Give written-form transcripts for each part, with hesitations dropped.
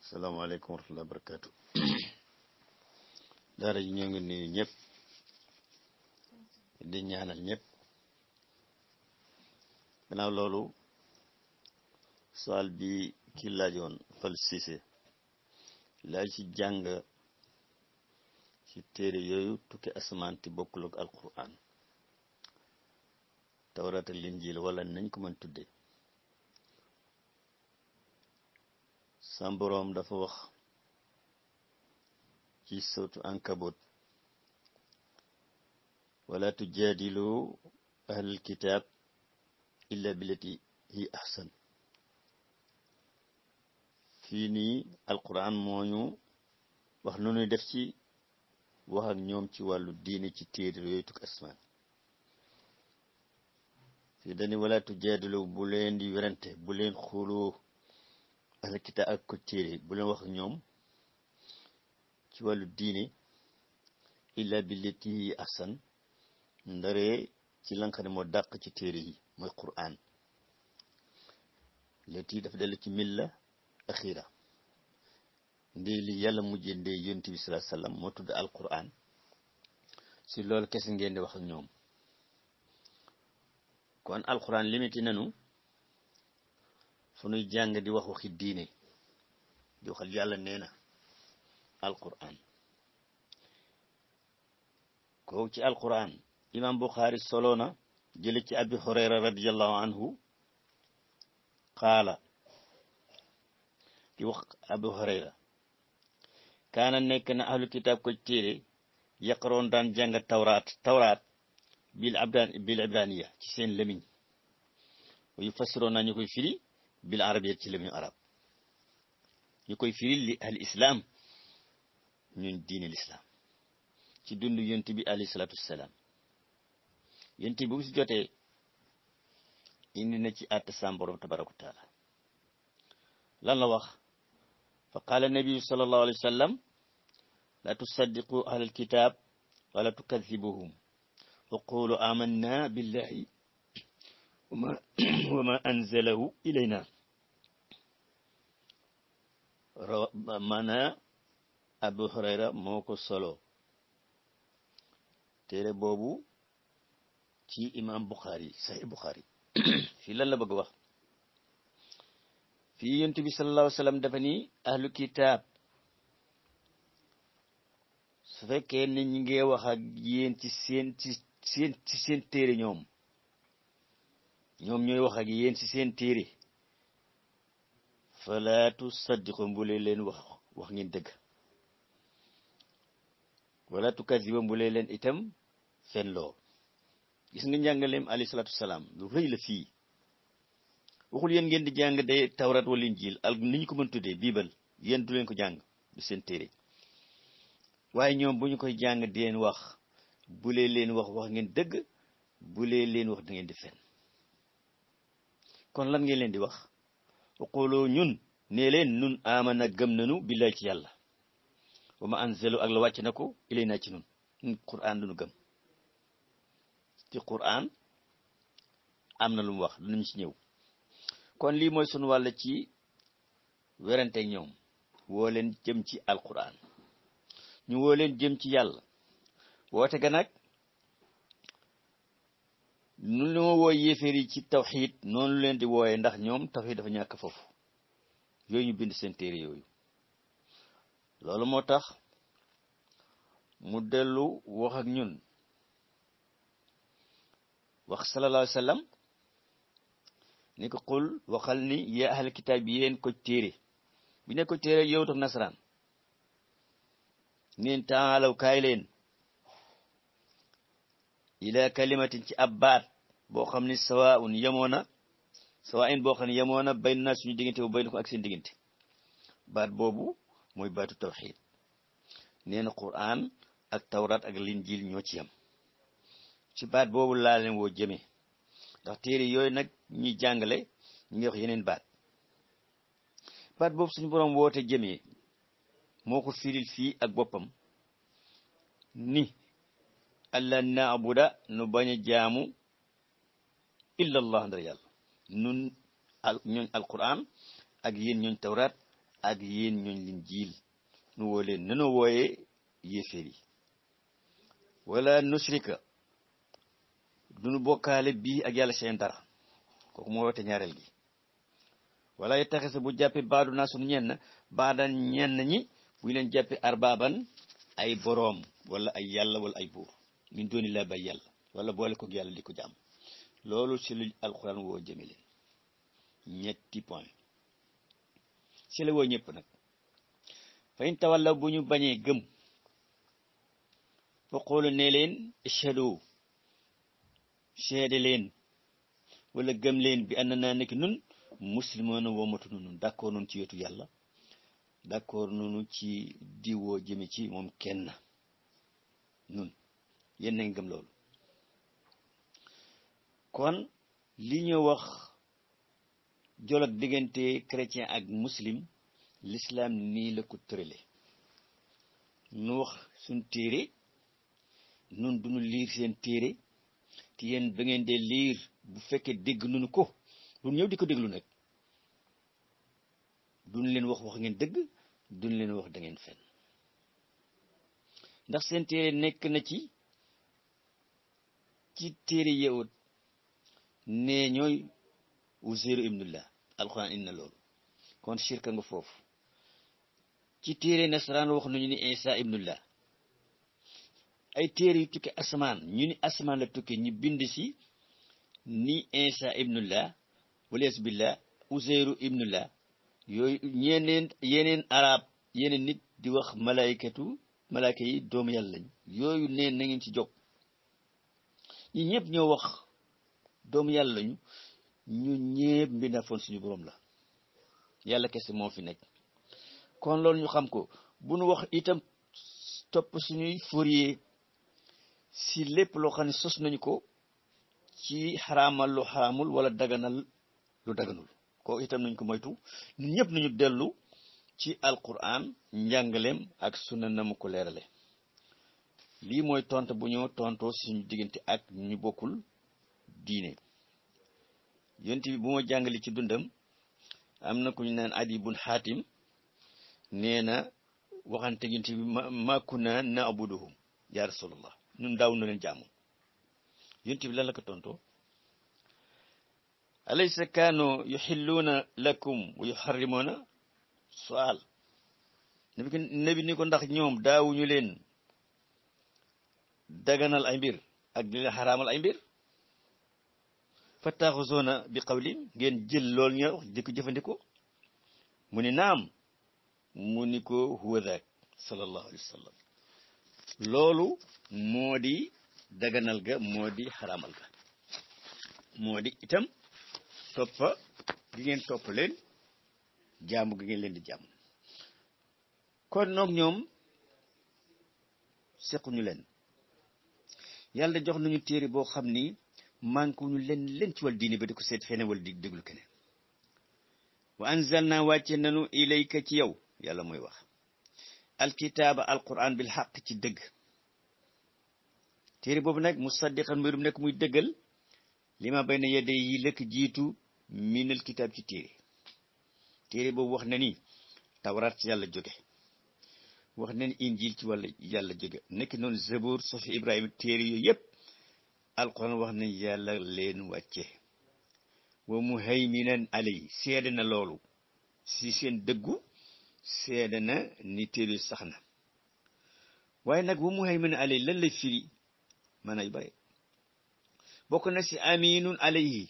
salaamaaleykum wa rahmatulah barakaatu. daara ji ñoo ngi nuyu ñëpp di ñaanal ñëpp. gannaaw loolu soal bi ki laajoon Fal Cissé laaj ci jàng ci téere yooyu tukki asamaan ti bokkul ak alquran tawraat ak linjiil wala nañ ko mën tudde. sam boroom dafa wax ci sawtu ankabut wala tujaadilu ahlal kitaab illa billati hi ahsan. fii nii alquran moo ñu wax nu ñuy def ci wax ak ñoom ci wàllu diine ci téere yooyu tukki asmaan. fii dañu wala tujaadilu bu leen di werante bu leen xuloo ahlal kitaab ak ko téere bu leen wax ak ñoom ci wàllu diine illa billati hi ahsan ndaree ci la nga xam ne moo dàq ci téere yi mooy Qur'an. leti dafa dellu ci milla axira ndey li yàlla mujjee ndey yonent bi sallallahu alayhi wasallam moo tudd alquran. si loolu kese ngeen di wax ak ñoom. kon alquran limiti nanu fu nuy jàng di wax waxi diine di waxal yàlla nee na alquran. kooku ci alquran imam Bukhari soloona jële ci abi hurayra radiyallahu anhu qaala ki wax abu hurayra kaana nekk na ahlu kitaab ko téere yaqaroon daan jàng tawraat bil ibraniya ci seen lamiñ yu fasiroon naa ñu koy firi bil arabiya ci lamiñu arab ñu koy firi li al islam ñun diine l'islam ci dund yonent bi alayhi salaatu wassalaam. yonent bi bu si jotee indi na ci àtte sam borom tabaraka wa taala. lan la wax fa qaala nabiyu sallallahu alayhi wa sallam la tusaddiqu ahlal kitab wala tukadibuhum wa qulu amanna billahi wa ma anzalahu ilayna. maana abu hurayra moo ko solo. téere boobu ci imam Bukhari sahih Bukhari. fii lan la bëgg wax fii yonent bi sallallahu alayhi wa sallam dafa ni ahlu kitaab su fekkee ne ñi ngi wax ak yéen ci seen téere ñoom ñooy wax ak yéen ci seen téere fala tusaddiqu mbulee leen wax ngeen dëgg wala tukadiba mbulee leen itam fen loo. gis nga njàngaleem alayhi salaatu wasalaam lu rëy la fii waxul yéen ngeen di jàng de tawrat wala injil ni ñu ko mën tuddee biibal yéen du leen ko jàng du seen téere waaye ñoom bu ñu koy jàng di leen wax bulee leen wax ngeen dëgg bulee leen wax da ngeen di fen. kon lan ngeen leen di wax waqulu ñun nee leen nun amana gëm nanu billahi ci yàlla wa ma anzalu ak la wàcc na ko ilayna ci nun Qur'an lu nu gëm. ci Qur'an am na lu mu wax dinañ ci ñëw. kon lii mooy sunu wàll ci werante ñoom woo leen jëm ci alquran ñu woo leen jëm ci yàlla woote ga nag nu lu ma woo yéeféer yi ci tawxiid noonu leen di wooyee ndax ñoom tawxiid dafa ñàkk foofu yooyu ñu bind seen téere yooyu. loolu moo tax mu dellu wax ak ñun wax sallallahu alayhi wa sallam ni ko xul waxal ni yaa ahlal kitaab bi yéen ko téere bi ne ko téere yow tax nasaraan neen taalaw kaay leen ila kalimatin ci ab baat boo xam ne sawaa'un boo xam ne yemoona bayna naa suñu diggante bu bayna ko ak seen diggante. baat boobu mooy baatu tawxiid. nee na Qur'an ak tawraat ak linjiil ñoo ci yam ci baat boobu laa leen woo jëmee ndax téere yooyu nag ñuy jàngale ñu ngi wax yeneen baat boobu suñu boroom woote jëmee moo ko firil fii ak boppam ni alla na'buda nu bañ a jaamu illa allah ndar yàlla nun ñooñ alquran ak yéen ñooñ tawraat ak yéen ñooñ Linjiil nu woo leen nanoo wooyee yéeféer yi wala nusrika duñu bokkaale bii ak yàlla seen dara kooku moo woote ñaareel gi wala yettaxisa bu jàppe baadu naa sunu ñenn baadan ñenn ñi bu leen jàppe arbaaban ay boroom wala ay yàlla wala ay buur min dooni laa bay yàlla wala boole ko yàlla di ko jàmm loolu ci lu alxuraan woo jëme leen ñetti point ci la woo ñëpp nag fa in tawallaw bu ñu bañee gëm fa qoolu ne leen ishhadu seede leen wala gëm leen bi ànd naa nekk nun muslimoona woomatu nunu d'accord nun ci wetu yàlla d'accord nunu ci diwoo jëme ci moom kenn nun yéen nañ gëm loolu kon li ñu wax jolog diggante chrétien ak muslim l'islam nii la ko tërale nu wax suñ téere nun duñu liir seen téere te yéen ba ngeen dee liir bu fekkee dégg nunu ko du ñëw di ko déglu nag duñ leen wax ngeen dëgg duñ leen wax da ngeen fen ndax seen téere nekk na ci téere yahud ne ñooy Uzayru ibnullah alxuraan indi na loolu kon shirka nga foofu ci téere nasaraan wax nañu ni Isa ibnullah ay téere yu tukke asamaan ñu ni asamaan la tukke ñu bind si ni Isa ibnullah waliyasu billah Uzayru ibnullah yooyu yeneen arab yeneen nit di wax malaayka yi doomu yàlla lañ yooyu neen na ngeen ci jóg ñi ñëpp ñoo wax doomu yàlla lañu ñu ñëpp mbindafoon suñu boroom la yàlla kese moo fi nekk kon loolu ñu xam ko bu nu wax itam topp suñuy fourier si lépp loo xam ne sos nañu ko ci xaraamal lu xaraamul wala daganal lu daganul ko itam nañ ko moytu ñun ñëpp nañu dellu ci alquran njàngaleem ak sunna na mu ko leerale lii mooy tontu bu ñu tontoo suñu diggante ak ñu bokkul diine yonent bi bu ma jàngale ci dundam am na ku ñu naan Adi bun Xaatim nee na waxante yonent bi ma kunna na'buduhum ya rasulallah ñun daaw na leen jaamu yonent bi lan la ko tontoo alaysa kaanu yuxilluuna lakum wa yuxarrimuuna sual nabi ni ko ndax ñoom daawuñu leen daganal ay mbir ak di leen xaraamal ay mbir fa taaxuzoona bi qawlim ngeen jël lool ña wax di ko jëfandikoo mu ni naam mu ni ko huwa daak sallallahu alayhi wa sallam loolu moo di daganal ga moo di xaraamal ga moo di itam toppa gi ngeen topp leen jaamu gi ngeen leen di jaamu kon noog ñoom sequñu leen yàlla jox nañu téere boo xam ni manque ñu leen ci wàllu diine ba di ko seet feneen wala di déglu keneen wa anzalna wàcce nanu ilayka ci yow yàlla mooy wax alkitaaba alquran bil xaq ci dëgg téere boobu nag musaddiqan mbirum nekk muy dëggal li ma bayna yedde yi lëkk jiitu minal kitaab ci téere boobu wax na ni tawraat ci yàlla jóge wax na ni injil ci wàlla yàlla jóge nekk noonu zabur sofi ibrahima téere yooyu yépp alquran wax na yàlla leen wàcce wa muhayminan alay seede na loolu si seen dëggu seede na ni téere sax na waaye nag wa muhayminan alay lan lay firi maanaam yu bare bokk na si aminun alayhi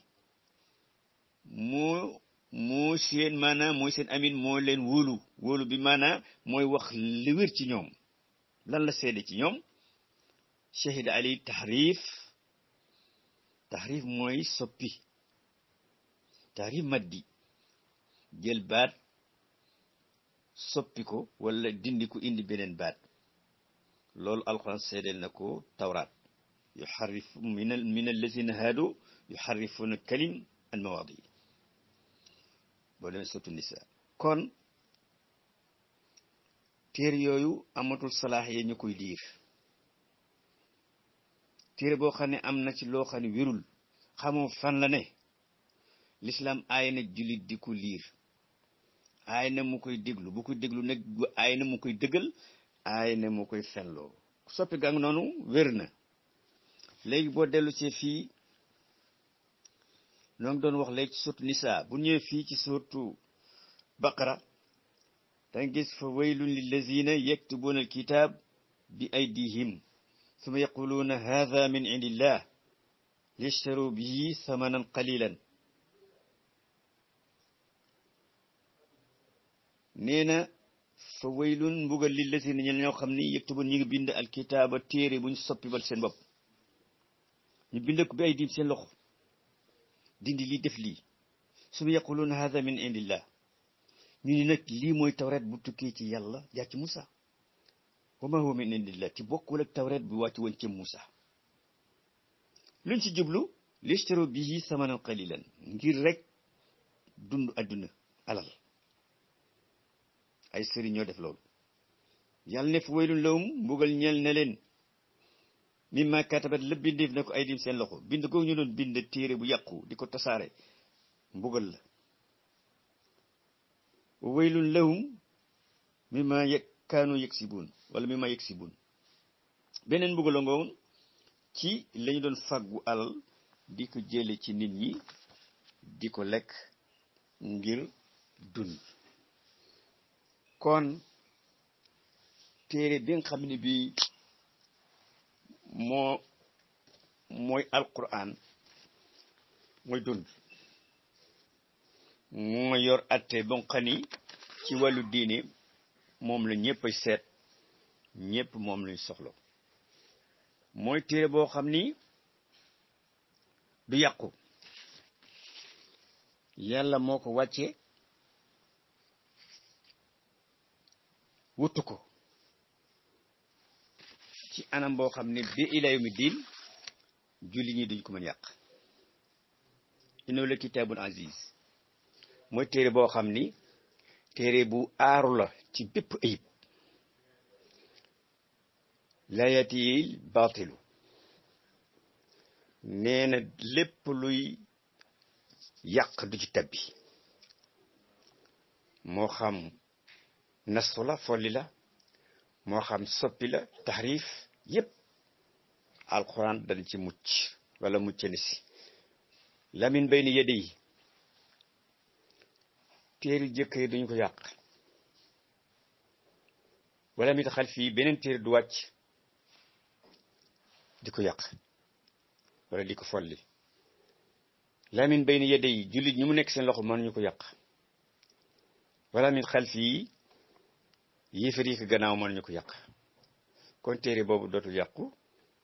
moo seen maanaam mooy seen amin moo leen wóolu bi maanaam mooy wax li wér ci ñoom lan la seede ci ñoom shahida ali tahrif mooy soppi tahrif maddi jël baat soppi ko wala dindi ko indi beneen baat loolu alxuraan seedeel na ko tawraat yuharrifu min allazina haadu yuharrifuna kalim an mawaadi boo demee sotu nisa kon téere yooyu amatul salaax ya ñu koy liir téere boo xam ne am na ci loo xam ne wérul xamoo fan la ne lislaam aay na jullit di ko liir aay na mu koy déglu bu koy déglu nag aay na mu koy dëggal aay na mu koy fenloo soppi gang noonu wér na. léegi boo dellu see fii noo ngi doon wax léegi ci suurtu Nisaa bu ñëwee fii ci suurtu Baqara danga gis fa waylun lillazina yaktubuuna alkitab bi aydihim summa yaquluuna hadha min indillah liyashtaru bihi thamanan qalilan. nee na fa waylun mbugal lillazina ñoo xam ni yaktubuuna ñi ngi bind alkitaaba téere buñ soppi bal seen bopp ñu bind ko bi aydihim seen loxo dindi lii def lii summa yaquluuna hadha min indillah ñu ni nag lii mooy tawret bu tukkee ci yàlla jaar ci Musa wa ma huwa min indillah ci bokkul ak tawret bu wàcc woon ci Musa luñ ci jublu liyashtaru bihi samanan qalilan ngir rek dund adduna alal ay sëriñ ñoo def loolu. yàlla ne fa waylun lahum mbugal ñeel ne leen mimma katabat la bindeef na ko ay dim seen loxo bind ko ñu doon bind téere bu yàqu di ko tasaare mbugal la. wa waylun lahum mimma kaanu yaksibuun wala mimma yaksibuun beneen mbugal la ngoon ci lañu doon fàggu alal di ko jële ci nit ñi di ko lekk ngir dund. kon téere bi nga xam ne bii mooy alquran mooy dund moo yor atte ba nga xam ni ci wàllu diine moom la ñëpp ay seet ñëpp moom lañ soxla mooy téere boo xam ni du yàqu yàlla moo ko wàcce wutu ko ci anam boo xam ne bi ila yawmi diin julli ñi duñ ko mën yàq. innahu la kitaabun aziz mooy téere boo xam ni téere bu aaru la ci bépp ayib laa ya'tiihil baatilu nee na lépp luy yàq du ci tabbi moo xam nasu la folli la moo xam soppi la taxriif yépp alquran dañ ci mucc wala mucc ni si la min bayni yadayhi téere jëkk yi duñu ko yàq wala mit xalfi beneen téere du wàcc di ko yàq wala di ko folli la min bayni yadayhi jullit ñi mu nekk seen loxo mënuñu ko yàq wala min xalfi yéefar yi ko gannaaw mënuñu ko yàq. kon téere boobu dootul yàqu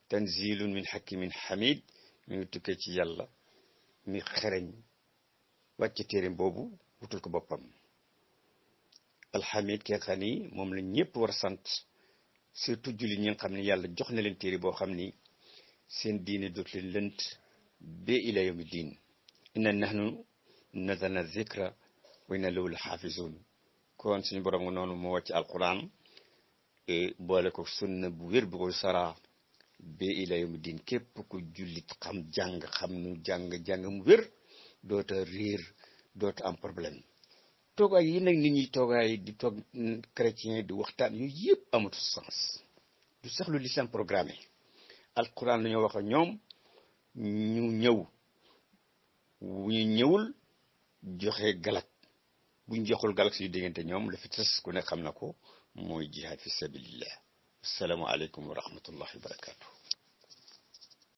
tanzilun min hakimin hamid mi ngi tukkee ci yàlla mi xereñ wàcc téere boobu wutul ko boppam alhamid ki nga xam ni moom la ñëpp war a sant surtout jullit ñi nga xam ne yàlla jox na leen téere boo xam ni seen diine dootu leen lënt ba ila yawmi diin inna nahnu nazalna zikra wa inna lahu la xaafizun. kon suñu borom nga noonu moo wàcc alquran boole ko sunna bu wér bu ko saraa ba ila yawmi diin képp ku jullit xam jàng xam nu jàng mu wér doota réer doota am problème. toogaay yi nag nit ñi toogaay di toog chrétien di waxtaan yooyu yëpp amatu sens du sax lu lislam programmé alquran la ñoo wax ak ñoom ñu ñëw bu ñu ñëwul joxe galak bu ñu joxul galak suñu diggante ñoom la fi tës ku ne xam na ko mooy jihaad fi sabilillah. assalaamu aleykum wa rahmatullahi wa barakatuh.